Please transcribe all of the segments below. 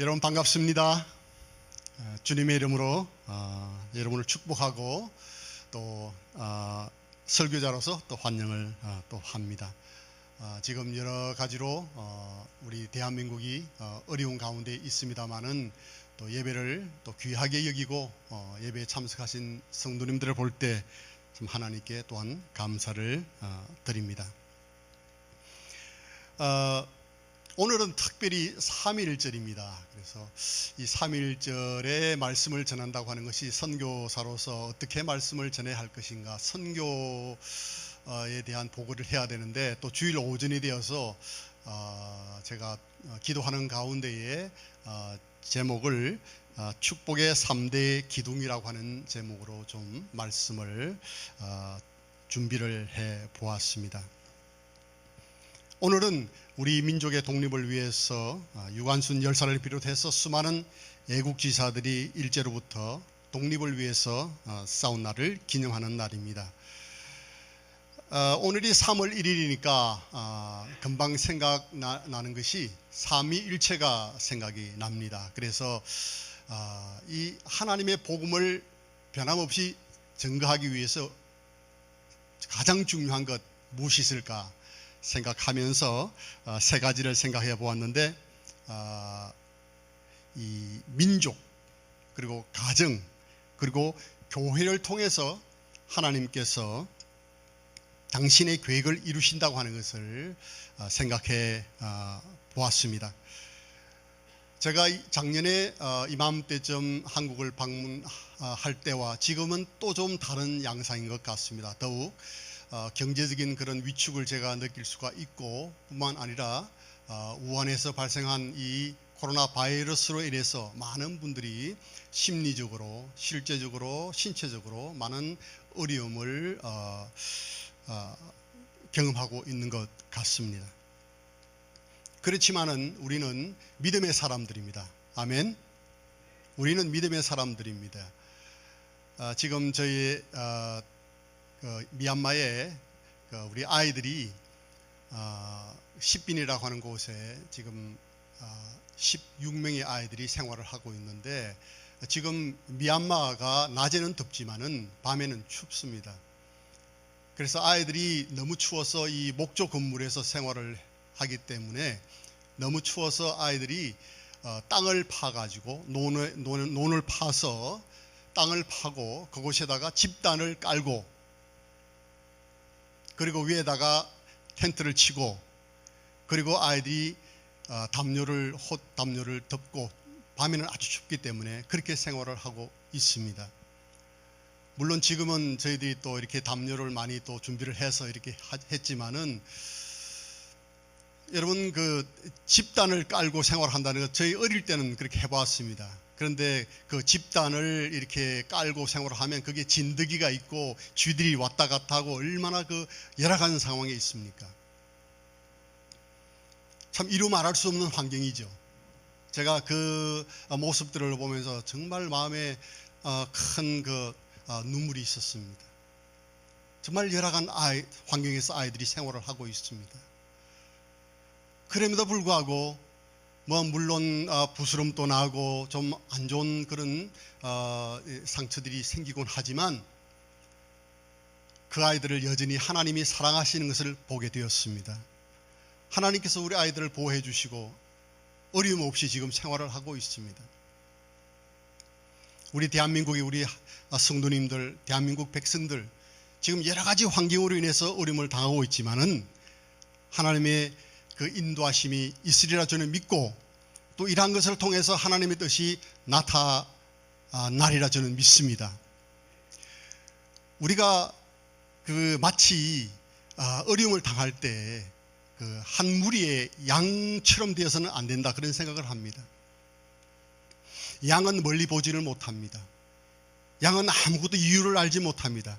여러분 반갑습니다. 주님의 이름으로 여러분을 축복하고 또 설교자로서 또 환영을 또 합니다. 지금 여러 가지로 우리 대한민국이 어려운 가운데 있습니다만은 또 예배를 또 귀하게 여기고 예배에 참석하신 성도님들을 볼 때 참 하나님께 또한 감사를 드립니다. 오늘은 특별히 삼위일절입니다. 그래서 이 삼위일절의 말씀을 전한다고 하는 것이 선교사로서 어떻게 말씀을 전해야 할 것인가, 선교에 대한 보고를 해야 되는데 또 주일 오전이 되어서 제가 기도하는 가운데에 제목을 축복의 3대 기둥이라고 하는 제목으로 좀 말씀을 준비를 해 보았습니다. 오늘은 우리 민족의 독립을 위해서 유관순 열사를 비롯해서 수많은 애국지사들이 일제로부터 독립을 위해서 싸운 날을 기념하는 날입니다. 오늘이 3월 1일이니까 금방 생각나는 것이 삼위일체가 생각이 납니다. 그래서 이 하나님의 복음을 변함없이 증거하기 위해서 가장 중요한 것 무엇이 있을까 생각하면서 세 가지를 생각해 보았는데, 이 민족, 그리고 가정, 그리고 교회를 통해서 하나님께서 당신의 계획을 이루신다고 하는 것을 생각해 보았습니다. 제가 작년에 이맘때쯤 한국을 방문할 때와 지금은 또 좀 다른 양상인 것 같습니다. 더욱 경제적인 그런 위축을 제가 느낄 수가 있고, 뿐만 아니라 우한에서 발생한 이 코로나 바이러스로 인해서 많은 분들이 심리적으로, 실제적으로, 신체적으로 많은 어려움을 경험하고 있는 것 같습니다. 그렇지만은 우리는 믿음의 사람들입니다. 아멘. 우리는 믿음의 사람들입니다. 지금 저희 미얀마에 우리 아이들이 십빈이라고 하는 곳에 지금 16명의 아이들이 생활을 하고 있는데, 지금 미얀마가 낮에는 덥지만은 밤에는 춥습니다. 그래서 아이들이 너무 추워서 이 목조 건물에서 생활을 하기 때문에 너무 추워서 아이들이 땅을 파가지고 논을 파서 땅을 파고 그곳에다가 집단을 깔고, 그리고 위에다가 텐트를 치고, 그리고 아이들이 홑담요를 덮고, 밤에는 아주 춥기 때문에 그렇게 생활을 하고 있습니다. 물론 지금은 저희들이 또 이렇게 담요를 많이 또 준비를 해서 이렇게 했지만은, 여러분 그 집단을 깔고 생활한다는 것, 저희 어릴 때는 그렇게 해봤습니다. 그런데 그 집단을 이렇게 깔고 생활을 하면 그게 진드기가 있고 쥐들이 왔다 갔다 하고 얼마나 그 열악한 상황에 있습니까? 참 이루 말할 수 없는 환경이죠. 제가 그 모습들을 보면서 정말 마음에 큰 그 눈물이 있었습니다. 정말 열악한 환경에서 아이들이 생활을 하고 있습니다. 그럼에도 불구하고 물론 부스럼도 나고 좀 안 좋은 그런 상처들이 생기곤 하지만 그 아이들을 여전히 하나님이 사랑하시는 것을 보게 되었습니다. 하나님께서 우리 아이들을 보호해 주시고 어려움 없이 지금 생활을 하고 있습니다. 우리 대한민국의 우리 성도님들, 대한민국 백성들 지금 여러 가지 환경으로 인해서 어려움을 당하고 있지만은 하나님의 그 인도하심이 있으리라 저는 믿고, 또 이러한 것을 통해서 하나님의 뜻이 나타나리라 저는 믿습니다. 우리가 그 마치 어려움을 당할 때 그 한 무리의 양처럼 되어서는 안 된다, 그런 생각을 합니다. 양은 멀리 보지를 못합니다. 양은 아무것도 이유를 알지 못합니다.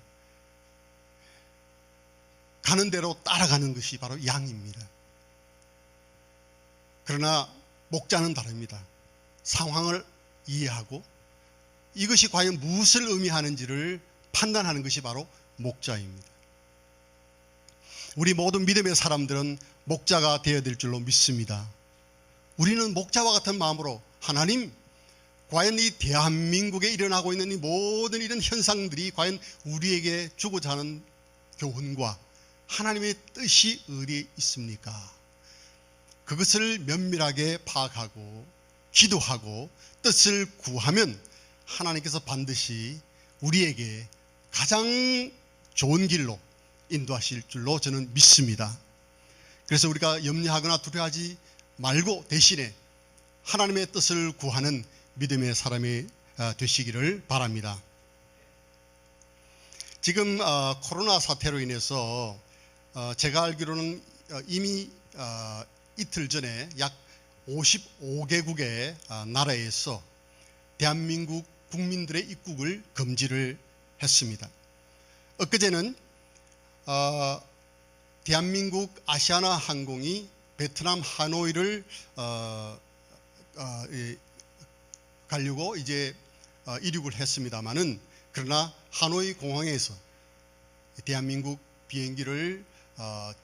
가는 대로 따라가는 것이 바로 양입니다. 그러나 목자는 다릅니다. 상황을 이해하고 이것이 과연 무엇을 의미하는지를 판단하는 것이 바로 목자입니다. 우리 모든 믿음의 사람들은 목자가 되어야 될 줄로 믿습니다. 우리는 목자와 같은 마음으로 하나님, 과연 이 대한민국에 일어나고 있는 이 모든 이런 현상들이 과연 우리에게 주고자 하는 교훈과 하나님의 뜻이 어디에 있습니까? 그것을 면밀하게 파악하고 기도하고 뜻을 구하면 하나님께서 반드시 우리에게 가장 좋은 길로 인도하실 줄로 저는 믿습니다. 그래서 우리가 염려하거나 두려워하지 말고 대신에 하나님의 뜻을 구하는 믿음의 사람이 되시기를 바랍니다. 지금 코로나 사태로 인해서 제가 알기로는 이미 이틀 전에 약 55개국의 나라에서 대한민국 국민들의 입국을 금지를 했습니다. 엊그제는 대한민국 아시아나 항공이 베트남 하노이를 가려고 이제 이륙을 했습니다마는, 그러나 하노이 공항에서 대한민국 비행기를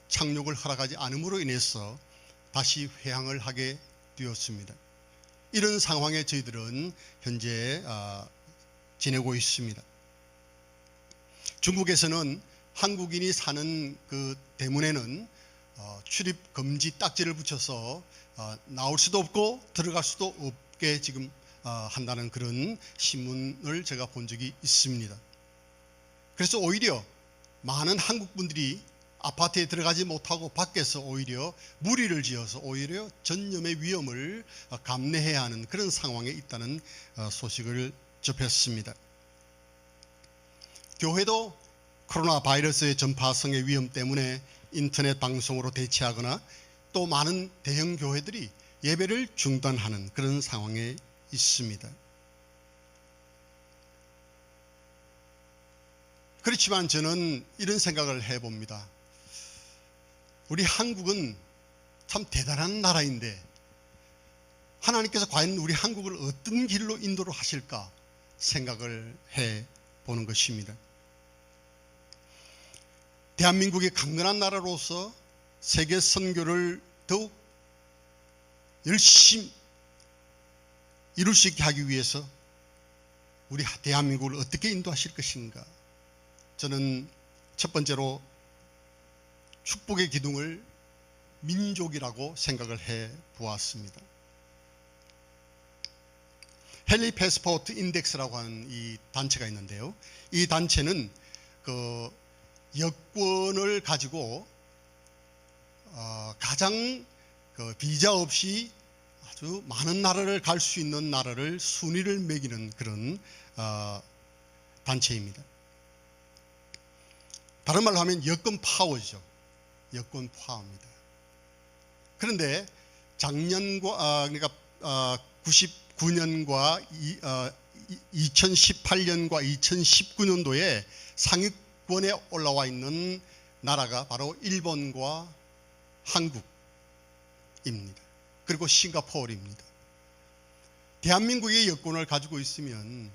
착륙을 허락하지 않음으로 인해서 다시 회항을 하게 되었습니다. 이런 상황에 저희들은 현재 지내고 있습니다. 중국에서는 한국인이 사는 그 대문에는 출입 금지 딱지를 붙여서 나올 수도 없고 들어갈 수도 없게 지금 한다는 그런 신문을 제가 본 적이 있습니다. 그래서 오히려 많은 한국 분들이 아파트에 들어가지 못하고 밖에서 오히려 무리를 지어서 오히려 전염의 위험을 감내해야 하는 그런 상황에 있다는 소식을 접했습니다. 교회도 코로나 바이러스의 전파성의 위험 때문에 인터넷 방송으로 대체하거나 또 많은 대형 교회들이 예배를 중단하는 그런 상황에 있습니다. 그렇지만 저는 이런 생각을 해봅니다. 우리 한국은 참 대단한 나라인데 하나님께서 과연 우리 한국을 어떤 길로 인도를 하실까 생각을 해보는 것입니다. 대한민국이 강건한 나라로서 세계 선교를 더욱 열심히 이룰 수 있게 하기 위해서 우리 대한민국을 어떻게 인도하실 것인가, 저는 첫 번째로 축복의 기둥을 민족이라고 생각을 해 보았습니다. 헨리 패스포트 인덱스라고 하는 이 단체가 있는데요, 이 단체는 그 여권을 가지고 가장 그 비자 없이 아주 많은 나라를 갈 수 있는 나라를 순위를 매기는 그런 단체입니다. 다른 말로 하면 여권 파워죠. 여권 파워입니다. 그런데 작년과 그러니까 99년과 2018년과 2019년도에 상위권에 올라와 있는 나라가 바로 일본과 한국입니다. 그리고 싱가포르입니다. 대한민국의 여권을 가지고 있으면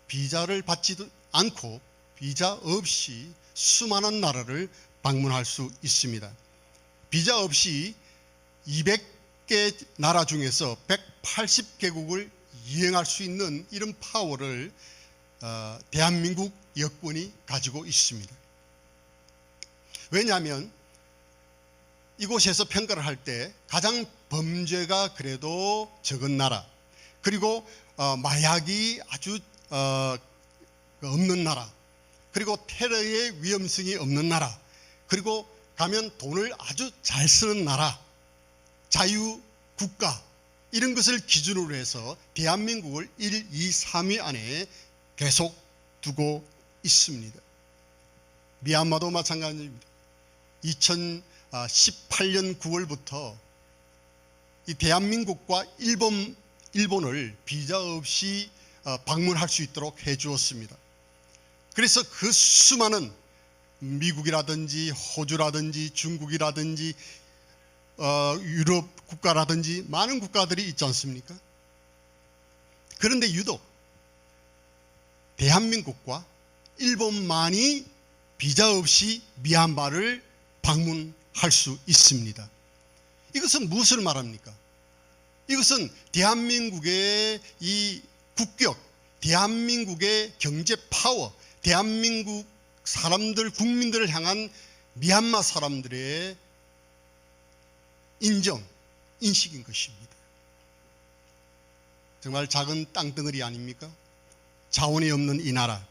비자를 받지도 않고 비자 없이 수많은 나라를 방문할 수 있습니다. 비자 없이 200개 나라 중에서 180개국을 여행할 수 있는 이런 파워를 대한민국 여권이 가지고 있습니다. 왜냐하면 이곳에서 평가를 할 때 가장 범죄가 그래도 적은 나라, 그리고 마약이 아주 없는 나라, 그리고 테러의 위험성이 없는 나라, 그리고 가면 돈을 아주 잘 쓰는 나라, 자유국가, 이런 것을 기준으로 해서 대한민국을 1, 2, 3위 안에 계속 두고 있습니다. 미얀마도 마찬가지입니다. 2018년 9월부터 이 대한민국과 일본을 비자 없이 방문할 수 있도록 해주었습니다. 그래서 그 수많은 미국이라든지 호주라든지 중국이라든지 유럽 국가라든지 많은 국가들이 있지 않습니까? 그런데 유독 대한민국과 일본만이 비자 없이 미얀마를 방문할 수 있습니다. 이것은 무엇을 말합니까? 이것은 대한민국의 이 국격, 대한민국의 경제 파워, 대한민국 사람들, 국민들을 향한 미얀마 사람들의 인정, 인식인 것입니다. 정말 작은 땅덩어리 아닙니까? 자원이 없는 이 나라.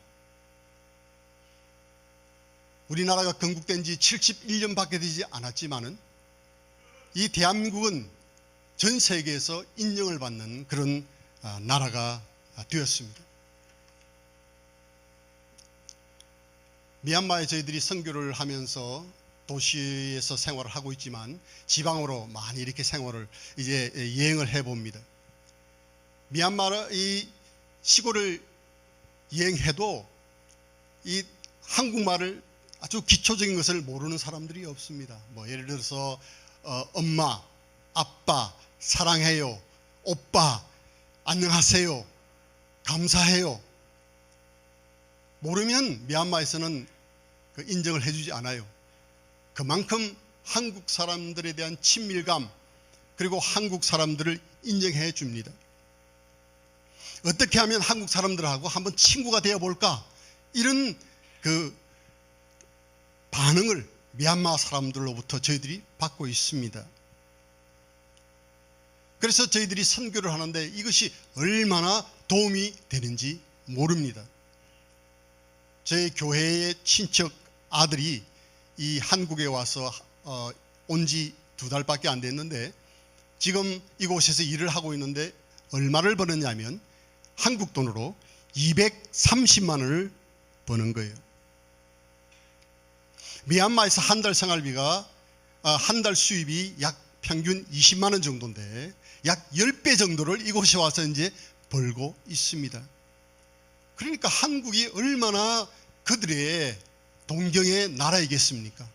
우리나라가 건국된 지 71년밖에 되지 않았지만은 이 대한민국은 전 세계에서 인정을 받는 그런 나라가 되었습니다. 미얀마에 저희들이 선교를 하면서 도시에서 생활을 하고 있지만 지방으로 많이 이렇게 생활을 이제 여행을 해봅니다. 미얀마 이 시골을 여행해도 이 한국말을 아주 기초적인 것을 모르는 사람들이 없습니다. 뭐 예를 들어서 엄마, 아빠, 사랑해요, 오빠, 안녕하세요, 감사해요. 모르면 미얀마에서는 인정을 해주지 않아요. 그만큼 한국 사람들에 대한 친밀감, 그리고 한국 사람들을 인정해 줍니다. 어떻게 하면 한국 사람들하고 한번 친구가 되어 볼까? 이런 그 반응을 미얀마 사람들로부터 저희들이 받고 있습니다. 그래서 저희들이 선교를 하는데 이것이 얼마나 도움이 되는지 모릅니다. 저희 교회의 친척 아들이 이 한국에 와서 온 지 2달밖에 안 됐는데 지금 이곳에서 일을 하고 있는데 얼마를 버느냐면 한국 돈으로 230만 원을 버는 거예요. 미얀마에서 한 달 생활비가 한 달 수입이 약 평균 20만 원 정도인데 약 10배 정도를 이곳에 와서 이제 벌고 있습니다. 그러니까 한국이 얼마나 그들의 동경의 나라이겠습니까?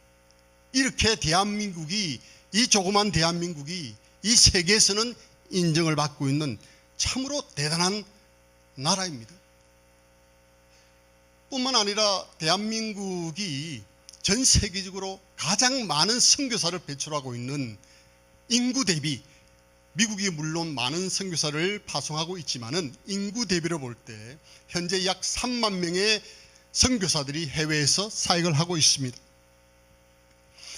이렇게 대한민국이, 이 조그만 대한민국이 이 세계에서는 인정을 받고 있는 참으로 대단한 나라입니다. 뿐만 아니라 대한민국이 전 세계적으로 가장 많은 선교사를 배출하고 있는 인구 대비, 미국이 물론 많은 선교사를 파송하고 있지만은 인구 대비로 볼 때 현재 약 3만 명의 선교사들이 해외에서 사역을 하고 있습니다.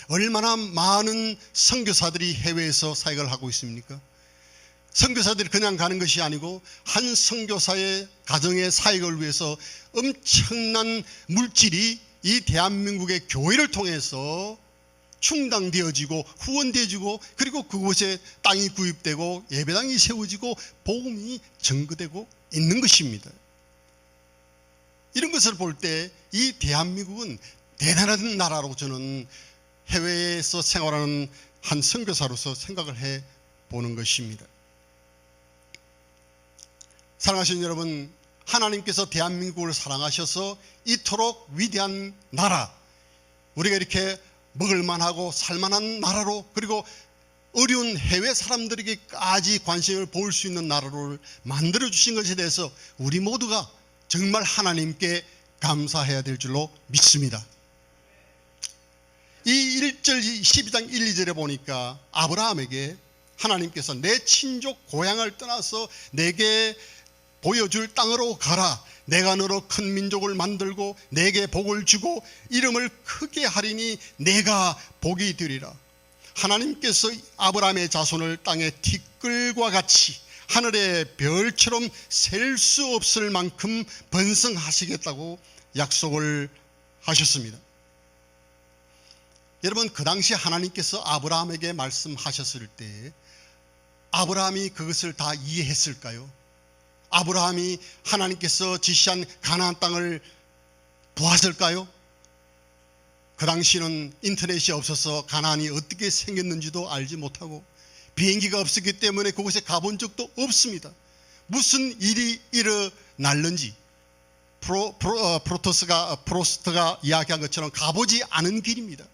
얼마나 많은 선교사들이 해외에서 사역을 하고 있습니까? 선교사들이 그냥 가는 것이 아니고 한 선교사의 가정의 사역을 위해서 엄청난 물질이 이 대한민국의 교회를 통해서 충당되어지고 후원되어지고 그리고 그곳에 땅이 구입되고 예배당이 세워지고 복음이 전거되고 있는 것입니다. 이런 것을 볼 때 이 대한민국은 대단한 나라로 저는 해외에서 생활하는 한 선교사로서 생각을 해 보는 것입니다. 사랑하시는 여러분, 하나님께서 대한민국을 사랑하셔서 이토록 위대한 나라, 우리가 이렇게 먹을만하고 살만한 나라로, 그리고 어려운 해외 사람들에게까지 관심을 보일 수 있는 나라를 만들어주신 것에 대해서 우리 모두가 정말 하나님께 감사해야 될 줄로 믿습니다. 이 1절 12장 1, 2절에 보니까 아브라함에게 하나님께서 내 친족 고향을 떠나서 내게 보여줄 땅으로 가라. 내가 너로 큰 민족을 만들고 내게 복을 주고 이름을 크게 하리니 내가 복이 되리라. 하나님께서 아브라함의 자손을 땅의 티끌과 같이 하늘의 별처럼 셀 수 없을 만큼 번성하시겠다고 약속을 하셨습니다. 여러분, 그 당시 하나님께서 아브라함에게 말씀하셨을 때 아브라함이 그것을 다 이해했을까요? 아브라함이 하나님께서 지시한 가나안 땅을 보았을까요? 그 당시는 인터넷이 없어서 가나안이 어떻게 생겼는지도 알지 못하고 비행기가 없었기 때문에 그곳에 가본 적도 없습니다. 무슨 일이 일어날는지 프로스트가 이야기한 것처럼 가보지 않은 길입니다.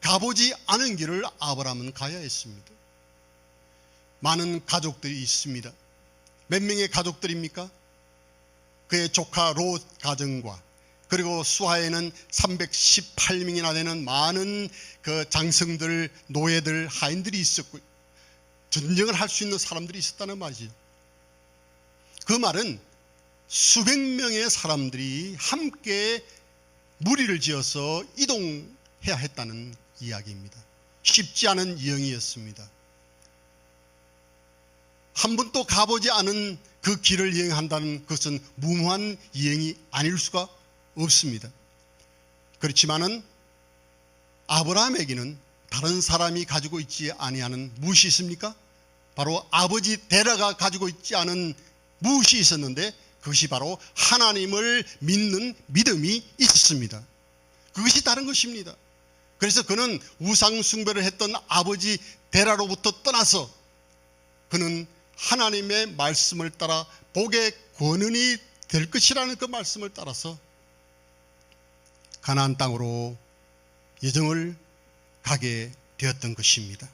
가보지 않은 길을 아브라함은 가야 했습니다. 많은 가족들이 있습니다. 몇 명의 가족들입니까? 그의 조카 롯 가정과 그리고 수하에는 318명이나 되는 많은 그 장성들, 노예들, 하인들이 있었고요. 전쟁을 할 수 있는 사람들이 있었다는 말이죠. 그 말은 수백 명의 사람들이 함께 무리를 지어서 이동해야 했다는 이야기입니다. 쉽지 않은 여행이었습니다. 한 번도 가보지 않은 그 길을 여행한다는 것은 무모한 여행이 아닐 수가 없습니다. 그렇지만은 아브라함에게는 다른 사람이 가지고 있지 아니하는 무엇이 있습니까? 바로 아버지 데라가 가지고 있지 않은 무엇이 있었는데 그것이 바로 하나님을 믿는 믿음이 있었습니다. 그것이 다른 것입니다. 그래서 그는 우상 숭배를 했던 아버지 데라로부터 떠나서 그는 하나님의 말씀을 따라 복의 권은이 될 것이라는 그 말씀을 따라서 가나안 땅으로 여정을 가게 되었던 것입니다.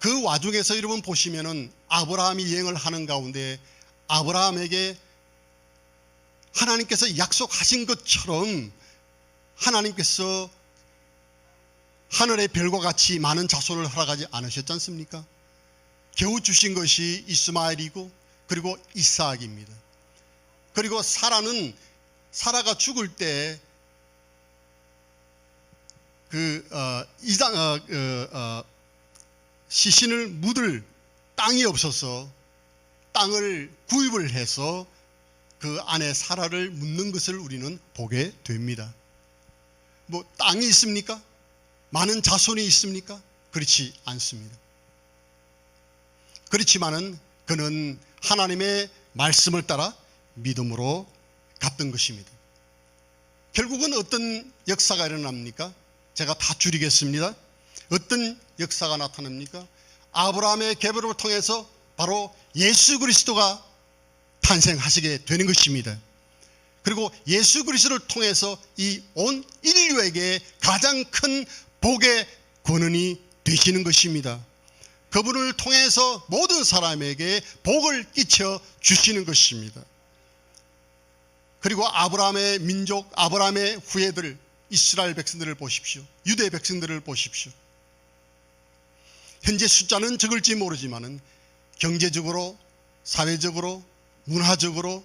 그 와중에서 여러분 보시면은 아브라함이 여행을 하는 가운데 아브라함에게 하나님께서 약속하신 것처럼 하나님께서 하늘의 별과 같이 많은 자손을 허락하지 않으셨지 않습니까? 겨우 주신 것이 이스마엘이고 그리고 이삭입니다. 그리고 사라가 죽을 때 시신을 묻을 땅이 없어서 땅을 구입을 해서 그 안에 사라를 묻는 것을 우리는 보게 됩니다. 뭐 땅이 있습니까? 많은 자손이 있습니까? 그렇지 않습니다. 그렇지만은 그는 하나님의 말씀을 따라 믿음으로 갔던 것입니다. 결국은 어떤 역사가 일어납니까? 제가 다 줄이겠습니다. 어떤 역사가 나타납니까? 아브라함의 계보를 통해서 바로 예수 그리스도가 탄생하시게 되는 것입니다. 그리고 예수 그리스도를 통해서 이 온 인류에게 가장 큰 복의 권은이 되시는 것입니다. 그분을 통해서 모든 사람에게 복을 끼쳐 주시는 것입니다. 그리고 아브라함의 민족, 아브라함의 후예들, 이스라엘 백성들을 보십시오. 유대 백성들을 보십시오. 현재 숫자는 적을지 모르지만은 경제적으로, 사회적으로, 문화적으로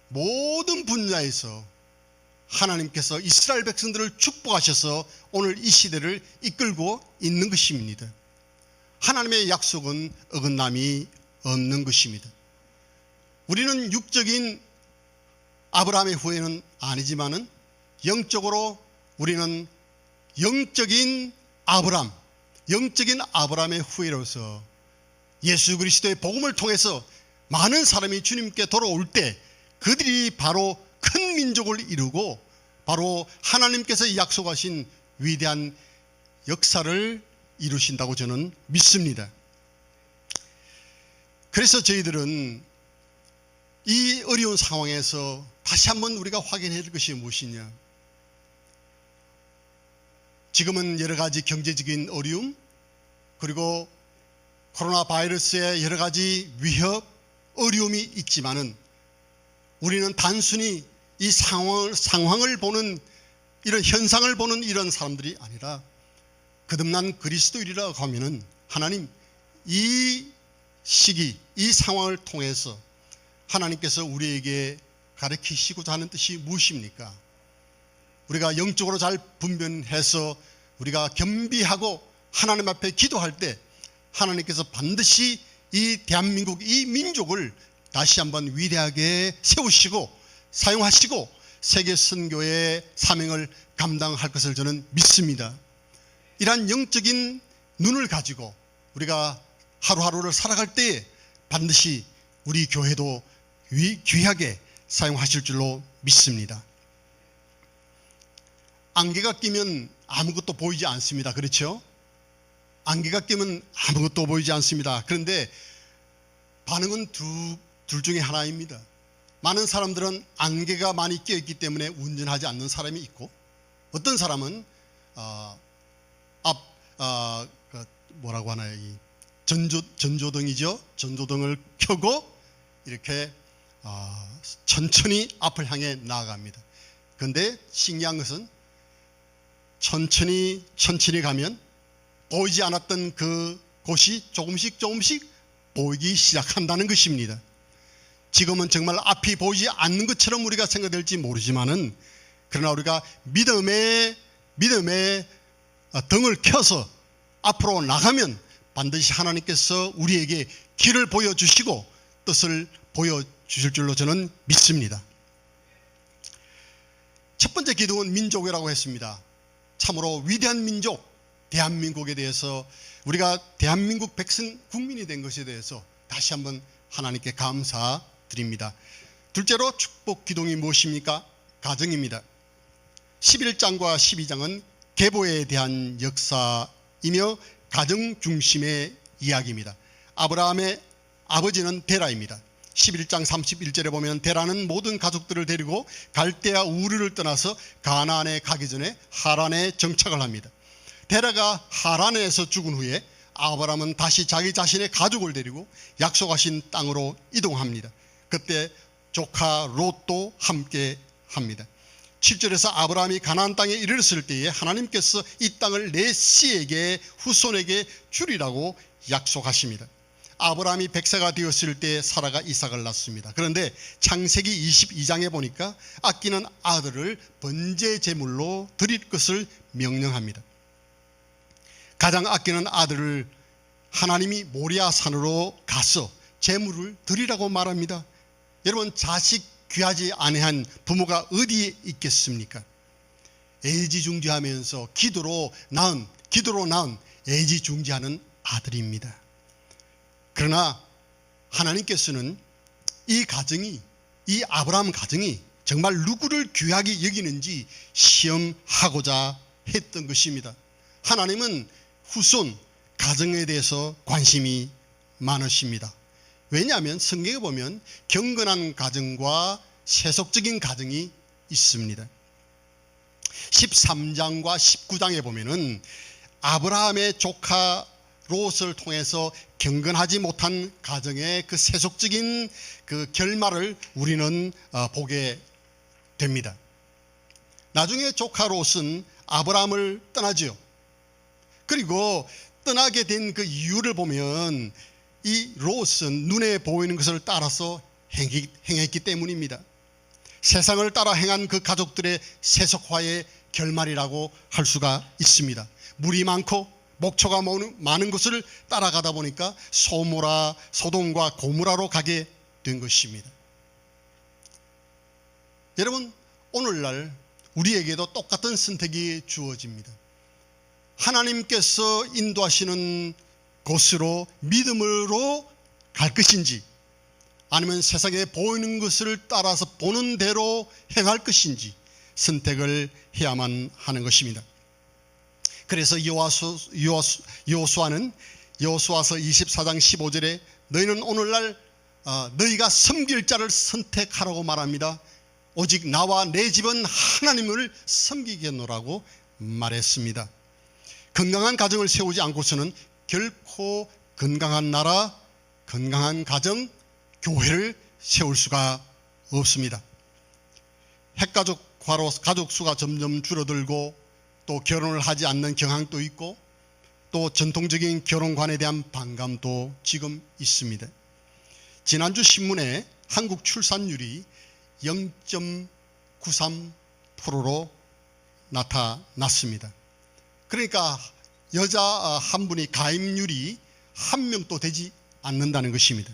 모든 분야에서 하나님께서 이스라엘 백성들을 축복하셔서 오늘 이 시대를 이끌고 있는 것입니다. 하나님의 약속은 어긋남이 없는 것입니다. 우리는 육적인 아브라함의 후예는 아니지만은 영적으로 우리는 영적인 아브라함의 후예로서 예수 그리스도의 복음을 통해서 많은 사람이 주님께 돌아올 때 그들이 바로 큰 민족을 이루고 바로 하나님께서 약속하신 위대한 역사를 이루신다고 저는 믿습니다. 그래서 저희들은 이 어려운 상황에서 다시 한번 우리가 확인해야 될 것이 무엇이냐? 지금은 여러 가지 경제적인 어려움, 그리고 코로나 바이러스의 여러 가지 위협, 어려움이 있지만은 우리는 단순히 이 상황을 보는, 이런 현상을 보는 이런 사람들이 아니라 거듭난 그리스도인이라고 하면은 하나님, 이 시기, 이 상황을 통해서 하나님께서 우리에게 가르치시고자 하는 뜻이 무엇입니까? 우리가 영적으로 잘 분별해서 우리가 겸비하고 하나님 앞에 기도할 때 하나님께서 반드시 이 대한민국, 이 민족을 다시 한번 위대하게 세우시고 사용하시고 세계 선교의 사명을 감당할 것을 저는 믿습니다. 이러한 영적인 눈을 가지고 우리가 하루하루를 살아갈 때에 반드시 우리 교회도 귀하게 사용하실 줄로 믿습니다. 안개가 끼면 아무것도 보이지 않습니다. 그렇죠? 안개가 끼면 아무것도 보이지 않습니다. 그런데 반응은 둘 중에 하나입니다. 많은 사람들은 안개가 많이 껴있기 때문에 운전하지 않는 사람이 있고, 어떤 사람은 뭐라고 하나요? 이 전조등이죠. 전조등을 켜고 이렇게 천천히 앞을 향해 나아갑니다. 그런데 신기한 것은 천천히 가면 보이지 않았던 그 것이 조금씩 보이기 시작한다는 것입니다. 지금은 정말 앞이 보이지 않는 것처럼 우리가 생각될지 모르지만은, 그러나 우리가 믿음의 등을 켜서 앞으로 나가면 반드시 하나님께서 우리에게 길을 보여주시고 뜻을 보여주실 줄로 저는 믿습니다. 첫 번째 기둥은 민족이라고 했습니다. 참으로 위대한 민족, 대한민국에 대해서, 우리가 대한민국 백성, 국민이 된 것에 대해서 다시 한번 하나님께 감사드립니다. 둘째로 축복 기둥이 무엇입니까? 가정입니다. 11장과 12장은 계보에 대한 역사이며 가정 중심의 이야기입니다. 아브라함의 아버지는 데라입니다. 11장 31절에 보면 데라는 모든 가족들을 데리고 갈대아 우르를 떠나서 가나안에 가기 전에 하란에 정착을 합니다. 데라가 하란에서 죽은 후에 아브라함은 다시 자기 자신의 가족을 데리고 약속하신 땅으로 이동합니다. 그때 조카 롯도 함께 합니다. 7절에서 아브라함이 가나안 땅에 이르렀을 때에 하나님께서 이 땅을 내 씨에게, 후손에게 주리라고 약속하십니다. 아브라함이 100세가 되었을 때 사라가 이삭을 낳습니다. 그런데 창세기 22장에 보니까 아끼는 아들을 번제 제물로 드릴 것을 명령합니다. 가장 아끼는 아들을 하나님이 모리아 산으로 가서 제물을 드리라고 말합니다. 여러분, 자식 귀하지 아니한 부모가 어디에 있겠습니까? 애지중지하면서 기도로 낳은 애지중지하는 아들입니다. 그러나 하나님께서는 이 아브라함 가정이 정말 누구를 귀하게 여기는지 시험하고자 했던 것입니다. 하나님은 후손, 가정에 대해서 관심이 많으십니다. 왜냐하면 성경에 보면 경건한 가정과 세속적인 가정이 있습니다. 13장과 19장에 보면은 아브라함의 조카 롯을 통해서 경건하지 못한 가정의 그 세속적인 그 결말을 우리는 보게 됩니다. 나중에 조카 롯은 아브라함을 떠나죠. 그리고 떠나게 된 그 이유를 보면 이 롯은 눈에 보이는 것을 따라서 행했기 때문입니다. 세상을 따라 행한 그 가족들의 세속화의 결말이라고 할 수가 있습니다. 물이 많고 목초가 많은 곳을 따라가다 보니까 소돔과 고모라로 가게 된 것입니다. 여러분, 오늘날 우리에게도 똑같은 선택이 주어집니다. 하나님께서 인도하시는 곳으로 믿음으로 갈 것인지, 아니면 세상에 보이는 것을 따라서 보는 대로 행할 것인지 선택을 해야만 하는 것입니다. 그래서 여호수아는 여호수아서 24장 15절에 너희는 오늘날 너희가 섬길 자를 선택하라고 말합니다. 오직 나와 내 집은 하나님을 섬기겠노라고 말했습니다. 건강한 가정을 세우지 않고서는 결코 건강한 나라, 건강한 가정, 교회를 세울 수가 없습니다. 핵가족화로 가족 수가 점점 줄어들고 또 결혼을 하지 않는 경향도 있고 또 전통적인 결혼관에 대한 반감도 지금 있습니다. 지난주 신문에 한국 출산율이 0.93%로 나타났습니다. 그러니까 여자 한 분이 가임률이 한 명도 되지 않는다는 것입니다.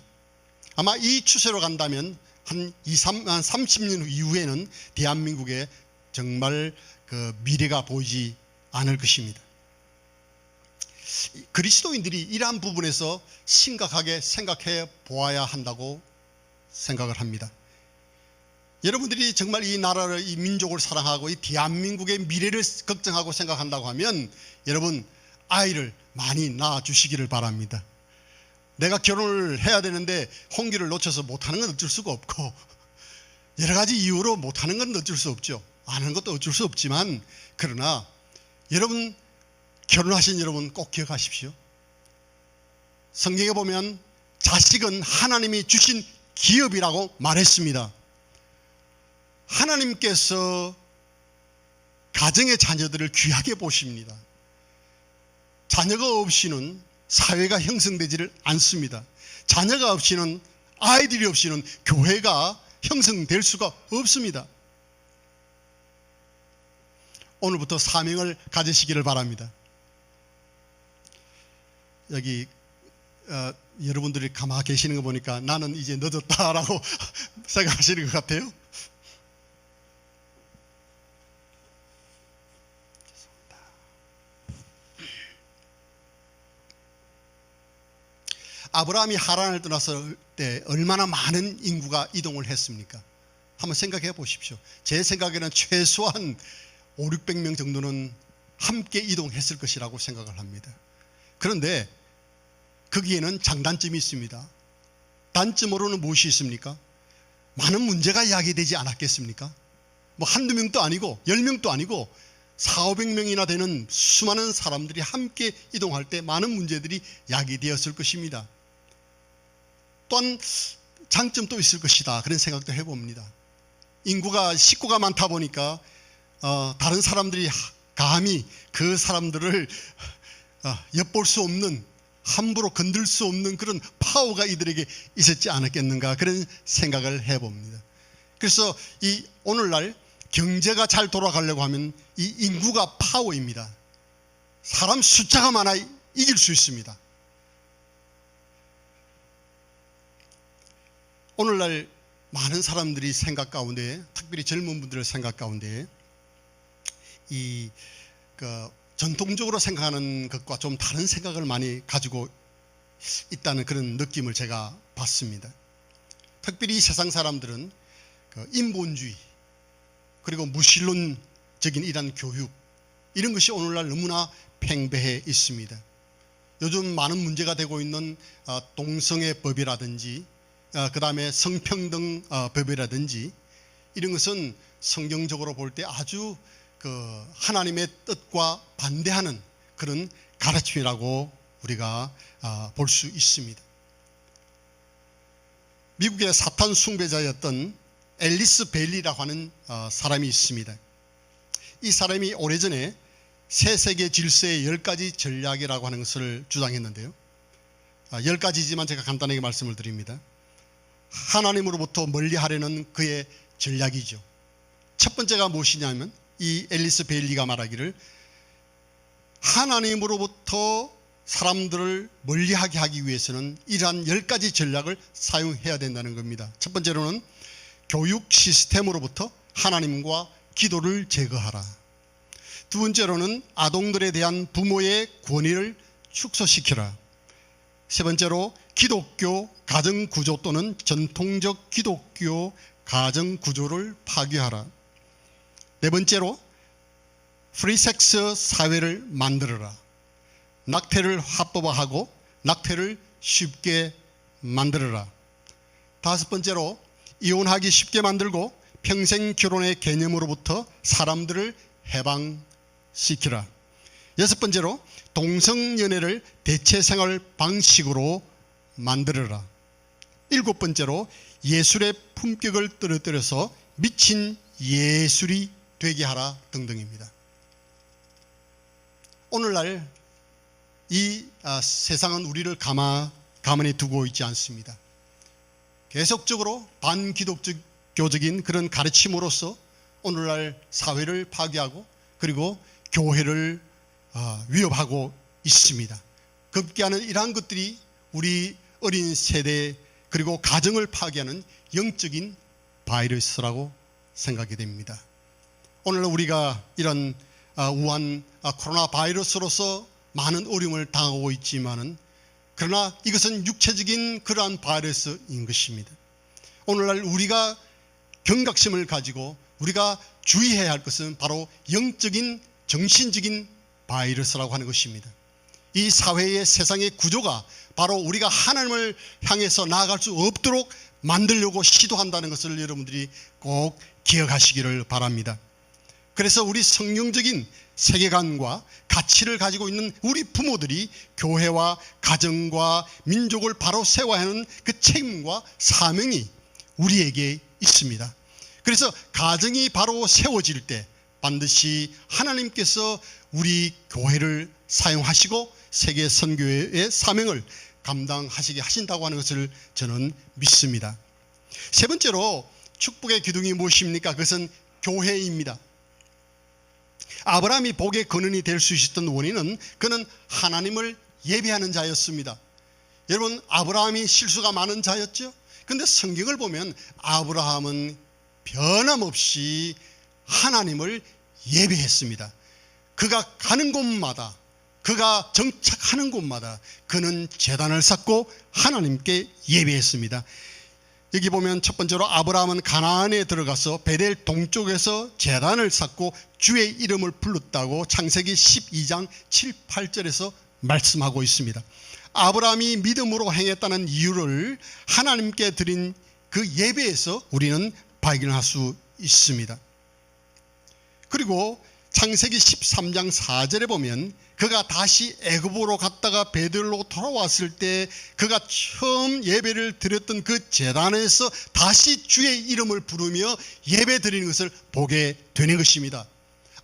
아마 이 추세로 간다면 한 30년 이후에는 대한민국에 정말 그 미래가 보이지 않을 것입니다. 그리스도인들이 이러한 부분에서 심각하게 생각해 보아야 한다고 생각을 합니다. 여러분들이 정말 이 나라를, 이 민족을 사랑하고 이 대한민국의 미래를 걱정하고 생각한다고 하면 여러분, 아이를 많이 낳아 주시기를 바랍니다. 내가 결혼을 해야 되는데 홍기를 놓쳐서 못하는 건 어쩔 수가 없고, 여러 가지 이유로 못하는 건 어쩔 수 없죠. 안 하는 것도 어쩔 수 없지만, 그러나 여러분, 결혼하신 여러분 꼭 기억하십시오. 성경에 보면 자식은 하나님이 주신 기업이라고 말했습니다. 하나님께서 가정의 자녀들을 귀하게 보십니다. 자녀가 없이는 사회가 형성되지를 않습니다. 자녀가 없이는, 아이들이 없이는 교회가 형성될 수가 없습니다. 오늘부터 사명을 가지시기를 바랍니다. 여기 여러분들이 가만히 계시는 거 보니까 나는 이제 늦었다라고 생각하시는 것 같아요. 아브라함이 하란을 떠났을 때 얼마나 많은 인구가 이동을 했습니까? 한번 생각해 보십시오. 제 생각에는 최소한 500~600명 정도는 함께 이동했을 것이라고 생각을 합니다. 그런데 거기에는 장단점이 있습니다. 단점으로는 무엇이 있습니까? 많은 문제가 이야기되지 않았겠습니까? 뭐 한두 명도 아니고 10명도 아니고 400~500명이나 되는 수많은 사람들이 함께 이동할 때 많은 문제들이 야기되었을 것입니다. 또한 장점도 있을 것이다, 그런 생각도 해봅니다. 식구가 많다 보니까 다른 사람들이 감히 그 사람들을 엿볼 수 없는, 함부로 건들 수 없는 그런 파워가 이들에게 있었지 않았겠는가, 그런 생각을 해봅니다. 그래서 이 오늘날 경제가 잘 돌아가려고 하면 이 인구가 파워입니다. 사람 숫자가 많아 이길 수 있습니다. 오늘날 많은 사람들이 생각 가운데, 특별히 젊은 분들의 생각 가운데 전통적으로 생각하는 것과 좀 다른 생각을 많이 가지고 있다는 그런 느낌을 제가 받습니다. 특별히 세상 사람들은 인본주의, 그리고 무신론적인 이런 교육, 이런 것이 오늘날 너무나 팽배해 있습니다. 요즘 많은 문제가 되고 있는 동성애 법이라든지 그 다음에 성평등 법이라든지, 이런 것은 성경적으로 볼 때 아주 하나님의 뜻과 반대하는 그런 가르침이라고 우리가 볼 수 있습니다. 미국의 사탄 숭배자였던 앨리스 베일리라고 하는 사람이 있습니다. 이 사람이 오래전에 새 세계 질서의 10가지 전략이라고 하는 것을 주장했는데요. 10가지지만 제가 간단하게 말씀을 드립니다. 하나님으로부터 멀리하려는 그의 전략이죠. 첫 번째가 무엇이냐면, 이 앨리스 베일리가 말하기를 하나님으로부터 사람들을 멀리하게 하기 위해서는 이러한 10가지 전략을 사용해야 된다는 겁니다. 첫 번째로는 교육 시스템으로부터 하나님과 기도를 제거하라. 두 번째로는 아동들에 대한 부모의 권위를 축소시키라. 세 번째로 기독교 가정구조 또는 전통적 기독교 가정구조를 파괴하라. 네 번째로 프리섹스 사회를 만들어라. 낙태를 합법화하고 낙태를 쉽게 만들어라. 다섯 번째로 이혼하기 쉽게 만들고 평생 결혼의 개념으로부터 사람들을 해방시키라. 여섯 번째로 동성연애를 대체생활 방식으로 만들어라. 일곱 번째로 예술의 품격을 떨어뜨려서 미친 예술이 되게 하라 등등입니다. 오늘날 이 세상은 우리를 가만히 두고 있지 않습니다. 계속적으로 반기독교적인 그런 가르침으로써 오늘날 사회를 파괴하고 그리고 교회를 위협하고 있습니다. 급기야는 이러한 것들이 우리 어린 세대 그리고 가정을 파괴하는 영적인 바이러스라고 생각이 됩니다. 오늘날 우리가 이런 우한 코로나 바이러스로서 많은 어려움을 당하고 있지만은, 그러나 이것은 육체적인 그러한 바이러스인 것입니다. 오늘날 우리가 경각심을 가지고 우리가 주의해야 할 것은 바로 영적인 정신적인 바이러스라고 하는 것입니다. 이 사회의 세상의 구조가 바로 우리가 하나님을 향해서 나아갈 수 없도록 만들려고 시도한다는 것을 여러분들이 꼭 기억하시기를 바랍니다. 그래서 우리 성경적인 세계관과 가치를 가지고 있는 우리 부모들이 교회와 가정과 민족을 바로 세워야 하는 그 책임과 사명이 우리에게 있습니다. 그래서 가정이 바로 세워질 때 반드시 하나님께서 우리 교회를 사용하시고 세계 선교의 사명을 감당하시게 하신다고 하는 것을 저는 믿습니다. 세 번째로 축복의 기둥이 무엇입니까? 그것은 교회입니다. 아브라함이 복의 근원이 될 수 있었던 원인은 그는 하나님을 예배하는 자였습니다. 여러분, 아브라함이 실수가 많은 자였죠? 그런데 성경을 보면 아브라함은 변함없이 하나님을 예배했습니다. 그가 가는 곳마다, 그가 정착하는 곳마다 그는 제단을 쌓고 하나님께 예배했습니다. 여기 보면 첫 번째로 아브라함은 가나안에 들어가서 베델 동쪽에서 제단을 쌓고 주의 이름을 불렀다고 창세기 12장 7, 8절에서 말씀하고 있습니다. 아브라함이 믿음으로 행했다는 이유를 하나님께 드린 그 예배에서 우리는 발견할 수 있습니다. 그리고 창세기 13장 4절에 보면 그가 다시 애굽으로 갔다가 베들로 돌아왔을 때 그가 처음 예배를 드렸던 그 제단에서 다시 주의 이름을 부르며 예배 드리는 것을 보게 되는 것입니다.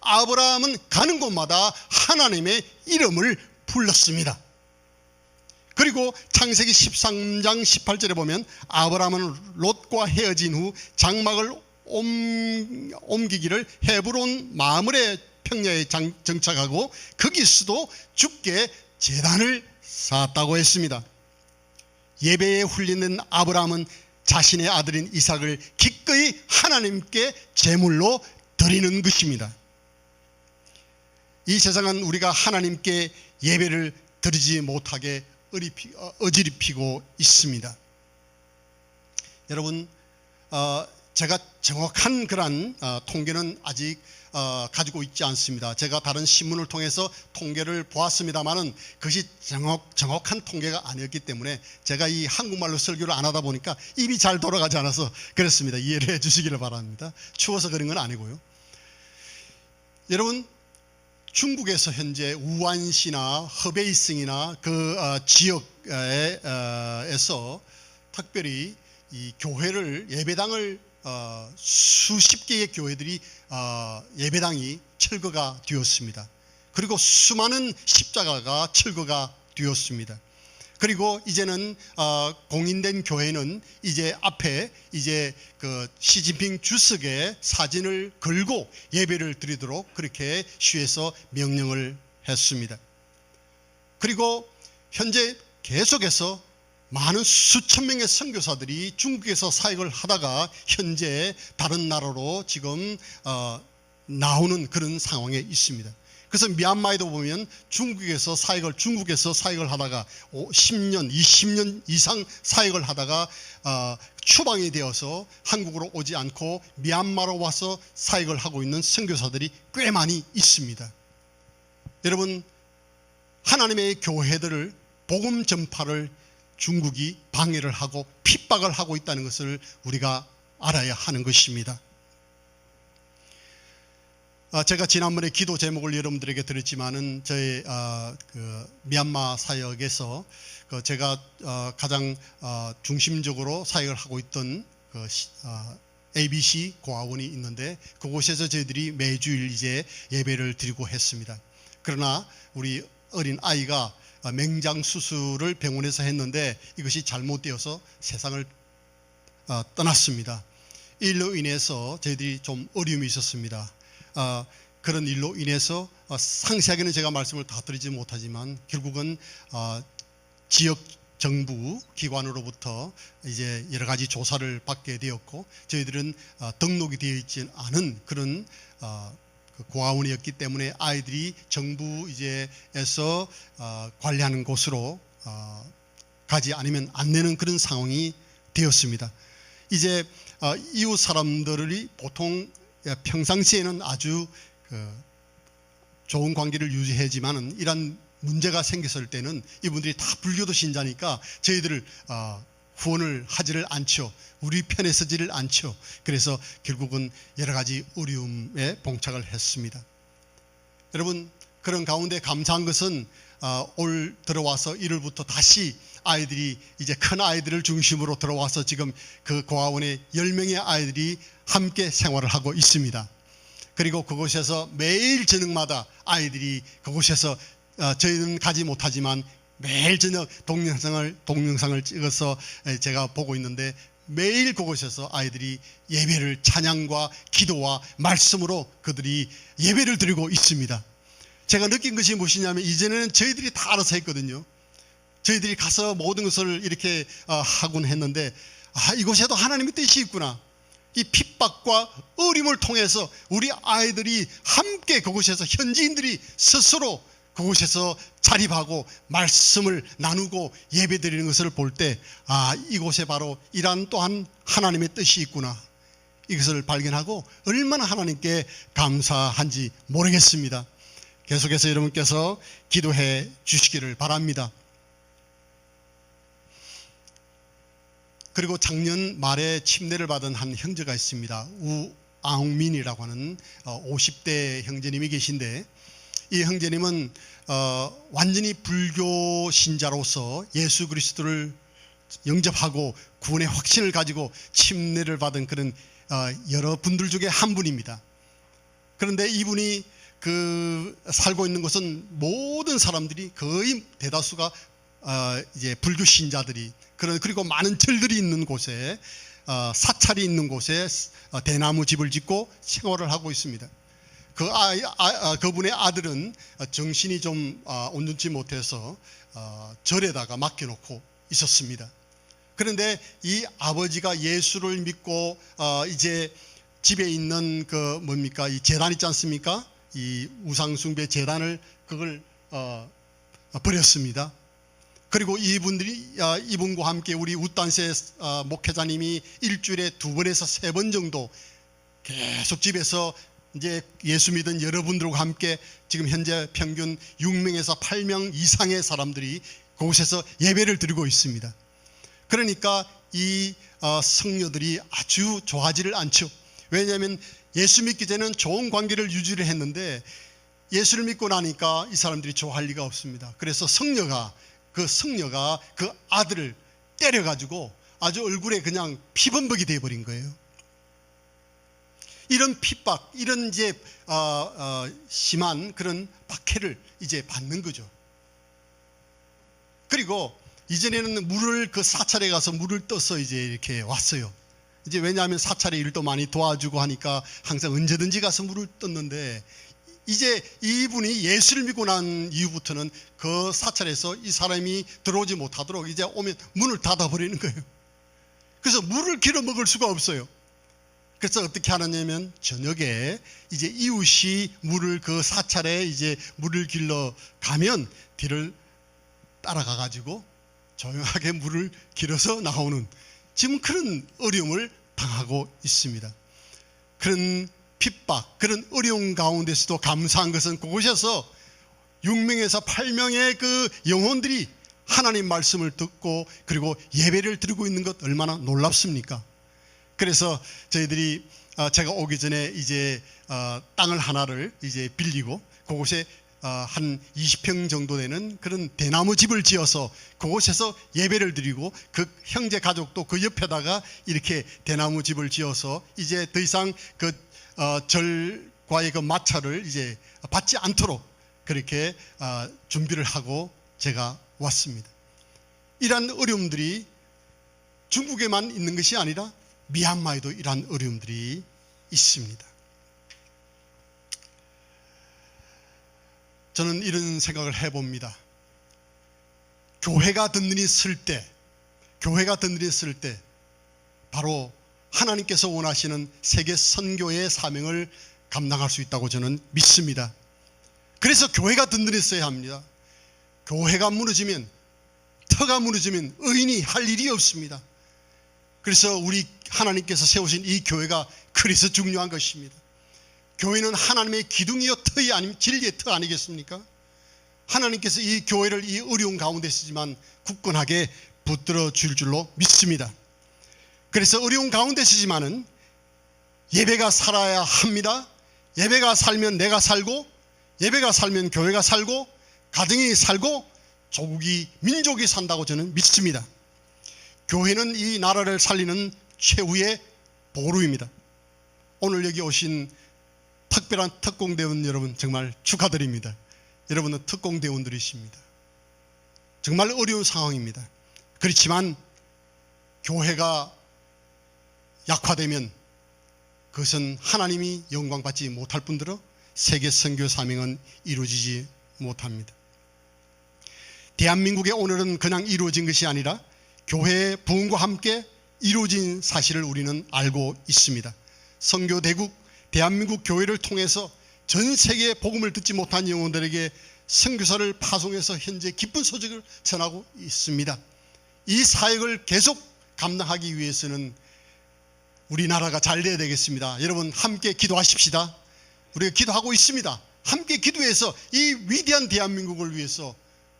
아브라함은 가는 곳마다 하나님의 이름을 불렀습니다. 그리고 창세기 13장 18절에 보면 아브라함은 롯과 헤어진 후 장막을 옮기기를 헤브론 마므레 평야에 정착하고 거기서도 주께 제단을 쌓았다고 했습니다. 예배에 훈련된 아브라함은 자신의 아들인 이삭을 기꺼이 하나님께 제물로 드리는 것입니다. 이 세상은 우리가 하나님께 예배를 드리지 못하게 어지럽히고 있습니다. 여러분, 제가 정확한 그런 통계는 아직 가지고 있지 않습니다. 제가 다른 신문을 통해서 통계를 보았습니다만은 그것이 정확한 통계가 아니었기 때문에 제가 이 한국말로 설교를 안 하다 보니까 입이 잘 돌아가지 않아서 그렇습니다. 이해를 해 주시기를 바랍니다. 추워서 그런 건 아니고요. 여러분, 중국에서 현재 우한시나 허베이성이나 그 지역에서 특별히 이 교회를 예배당을 수십 개의 교회들이 예배당이 철거가 되었습니다. 그리고 수많은 십자가가 철거가 되었습니다. 그리고 이제는 공인된 교회는 이제 앞에 이제 그 시진핑 주석의 사진을 걸고 예배를 드리도록 그렇게 시에서 명령을 했습니다. 그리고 현재 계속해서 많은 수천 명의 선교사들이 중국에서 사역을 하다가 현재 다른 나라로 지금 나오는 그런 상황에 있습니다. 그래서 미얀마에도 보면 중국에서 사역을 하다가 10년, 20년 이상 사역을 하다가 추방이 되어서 한국으로 오지 않고 미얀마로 와서 사역을 하고 있는 선교사들이 꽤 많이 있습니다. 여러분, 하나님의 교회들을 복음 전파를 중국이 방해를 하고 핍박을 하고 있다는 것을 우리가 알아야 하는 것입니다. 제가 지난번에 기도 제목을 여러분들에게 드렸지만은 저희 미얀마 사역에서 제가 가장 중심적으로 사역을 하고 있던 ABC 고아원이 있는데 그곳에서 저희들이 매주일 이제 예배를 드리고 했습니다. 그러나 우리 어린 아이가 맹장 수술을 병원에서 했는데 이것이 잘못되어서 세상을 떠났습니다. 이 일로 인해서 저희들이 좀 어려움이 있었습니다. 그런 일로 인해서 상세하게는 제가 말씀을 다 드리지 못하지만 결국은 지역 정부 기관으로부터 이제 여러 가지 조사를 받게 되었고 저희들은 등록이 되어 있지 않은 그런 고아원이었기 때문에 아이들이 정부 이제에서 관리하는 곳으로 가지 않으면 안 되는 그런 상황이 되었습니다. 이제 이웃 사람들이 보통 평상시에는 아주 좋은 관계를 유지하지만은 이런 문제가 생겼을 때는 이분들이 다 불교도 신자니까 저희들을 후원을 하지를 않죠. 우리 편에 서지를 않죠. 그래서 결국은 여러 가지 어려움에 봉착을 했습니다. 여러분, 그런 가운데 감사한 것은 올 들어와서 1월부터 다시 아이들이 이제 큰 아이들을 중심으로 들어와서 지금 그 고아원에 10명의 아이들이 함께 생활을 하고 있습니다. 그리고 그곳에서 매일 저녁마다 아이들이 그곳에서 저희는 가지 못하지만 매일 저녁 동영상을 찍어서 제가 보고 있는데, 매일 그곳에서 아이들이 예배를 찬양과 기도와 말씀으로 그들이 예배를 드리고 있습니다. 제가 느낀 것이 무엇이냐면, 이전에는 저희들이 다 알아서 했거든요. 저희들이 가서 모든 것을 이렇게 하곤 했는데, 이곳에도 하나님의 뜻이 있구나. 이 핍박과 어림을 통해서 우리 아이들이 함께 그곳에서, 현지인들이 스스로 그곳에서 자립하고 말씀을 나누고 예배드리는 것을 볼 때, 이곳에 바로 이러한 또한 하나님의 뜻이 있구나, 이것을 발견하고 얼마나 하나님께 감사한지 모르겠습니다. 계속해서 여러분께서 기도해 주시기를 바랍니다. 그리고 작년 말에 침례를 받은 한 형제가 있습니다. 우앙민이라고 하는 50대 형제님이 계신데, 이 형제님은 완전히 불교 신자로서 예수 그리스도를 영접하고 구원의 확신을 가지고 침례를 받은 그런 여러 분들 중에 한 분입니다. 그런데 이분이 살고 있는 곳은 모든 사람들이, 거의 대다수가 이제 불교 신자들이, 그리고 많은 절들이 있는 곳에, 사찰이 있는 곳에 대나무 집을 짓고 생활을 하고 있습니다. 그분의 아들은 정신이 좀 온전치 못해서 절에다가 맡겨놓고 있었습니다. 그런데 이 아버지가 예수를 믿고 이제 집에 있는 이 제단 있지 않습니까? 이 우상숭배 제단을, 그걸 버렸습니다. 그리고 이분과 함께 우리 웃단세 목회자님이 일주일에 2번에서 3번 정도 계속 집에서 이제 예수 믿은 여러분들과 함께 지금 현재 평균 6명에서 8명 이상의 사람들이 그곳에서 예배를 드리고 있습니다. 그러니까 이 성녀들이 아주 좋아하지를 않죠. 왜냐하면 예수 믿기 전에는 좋은 관계를 유지를 했는데, 예수를 믿고 나니까 이 사람들이 좋아할 리가 없습니다. 그래서 성녀가 그 아들을 때려가지고 아주 얼굴에 그냥 피범벅이 되어버린 거예요. 이런 핍박, 이런 이제 심한 그런 박해를 이제 받는 거죠. 그리고 이전에는 물을, 사찰에 가서 물을 떠서 이제 이렇게 왔어요. 이제 왜냐하면 사찰의 일도 많이 도와주고 하니까 항상 언제든지 가서 물을 떴는데, 이제 이분이 예수를 믿고 난 이후부터는 그 사찰에서 이 사람이 들어오지 못하도록 이제 오면 문을 닫아버리는 거예요. 그래서 물을 길어 먹을 수가 없어요. 그래서 어떻게 하느냐면, 저녁에 이제 이웃이 그 사찰에 이제 물을 길러 가면 뒤를 따라가 가지고 조용하게 물을 길어서 나오는, 지금 그런 어려움을 당하고 있습니다. 그런 핍박, 그런 어려운 가운데서도 감사한 것은, 그곳에서 6명에서 8명의 그 영혼들이 하나님 말씀을 듣고 그리고 예배를 드리고 있는 것, 얼마나 놀랍습니까? 그래서 저희들이 제가 오기 전에 이제 땅을 하나를 이제 빌리고 그곳에 한 20평 정도 되는 그런 대나무 집을 지어서 그곳에서 예배를 드리고, 그 형제 가족도 그 옆에다가 이렇게 대나무 집을 지어서 이제 더 이상 절과의 그 마찰을 이제 받지 않도록 그렇게 준비를 하고 제가 왔습니다. 이러한 어려움들이 중국에만 있는 것이 아니라 미얀마에도 이러한 어려움들이 있습니다. 저는 이런 생각을 해봅니다. 교회가 든든히 쓸 때 바로 하나님께서 원하시는 세계 선교의 사명을 감당할 수 있다고 저는 믿습니다. 그래서 교회가 든든히 써야 합니다. 교회가 무너지면, 터가 무너지면 의인이 할 일이 없습니다. 그래서 우리 하나님께서 세우신 이 교회가 그래서 중요한 것입니다. 교회는 하나님의 기둥이요 터이 아니면 진리의 터 아니겠습니까? 하나님께서 이 교회를 이 어려운 가운데 쓰지만 굳건하게 붙들어 줄 줄로 믿습니다. 그래서 어려운 가운데 쓰지만은 예배가 살아야 합니다. 예배가 살면 내가 살고, 예배가 살면 교회가 살고, 가정이 살고, 조국이, 민족이 산다고 저는 믿습니다. 교회는 이 나라를 살리는 최후의 보루입니다. 오늘 여기 오신 특별한 특공대원 여러분 정말 축하드립니다. 여러분은 특공대원들이십니다. 정말 어려운 상황입니다. 그렇지만 교회가 약화되면 그것은 하나님이 영광받지 못할 뿐더러 세계 선교 사명은 이루어지지 못합니다. 대한민국의 오늘은 그냥 이루어진 것이 아니라 교회의 부흥과 함께 이루어진 사실을 우리는 알고 있습니다. 선교대국 대한민국 교회를 통해서 전 세계에 복음을 듣지 못한 영혼들에게 선교사를 파송해서 현재 기쁜 소식을 전하고 있습니다. 이 사역을 계속 감당하기 위해서는 우리나라가 잘 돼야 되겠습니다. 여러분 함께 기도하십시다. 우리가 기도하고 있습니다. 함께 기도해서 이 위대한 대한민국을 위해서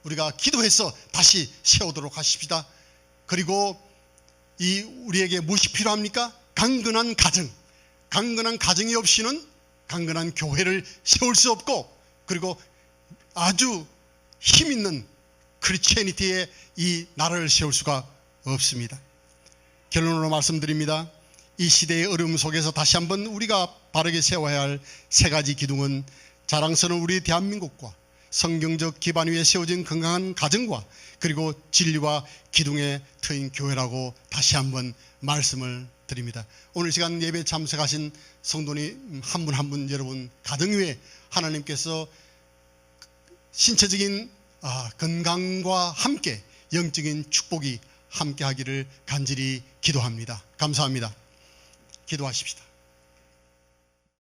우리가 기도해서 다시 세우도록 하십시다. 그리고 우리에게 무엇이 필요합니까? 강건한 가정. 강건한 가정이 없이는 강건한 교회를 세울 수 없고, 그리고 아주 힘있는 크리스천이티의 이 나라를 세울 수가 없습니다. 결론으로 말씀드립니다. 이 시대의 어려움 속에서 다시 한번 우리가 바르게 세워야 할 세 가지 기둥은 자랑스러운 우리 대한민국과 성경적 기반 위에 세워진 건강한 가정과 그리고 진리와 기둥에 트인 교회라고 다시 한번 말씀을 드립니다. 오늘 시간 예배 참석하신 성도님 한 분 한 분 여러분 가정 위에 하나님께서 신체적인 건강과 함께 영적인 축복이 함께 하기를 간절히 기도합니다. 감사합니다. 기도하십시다.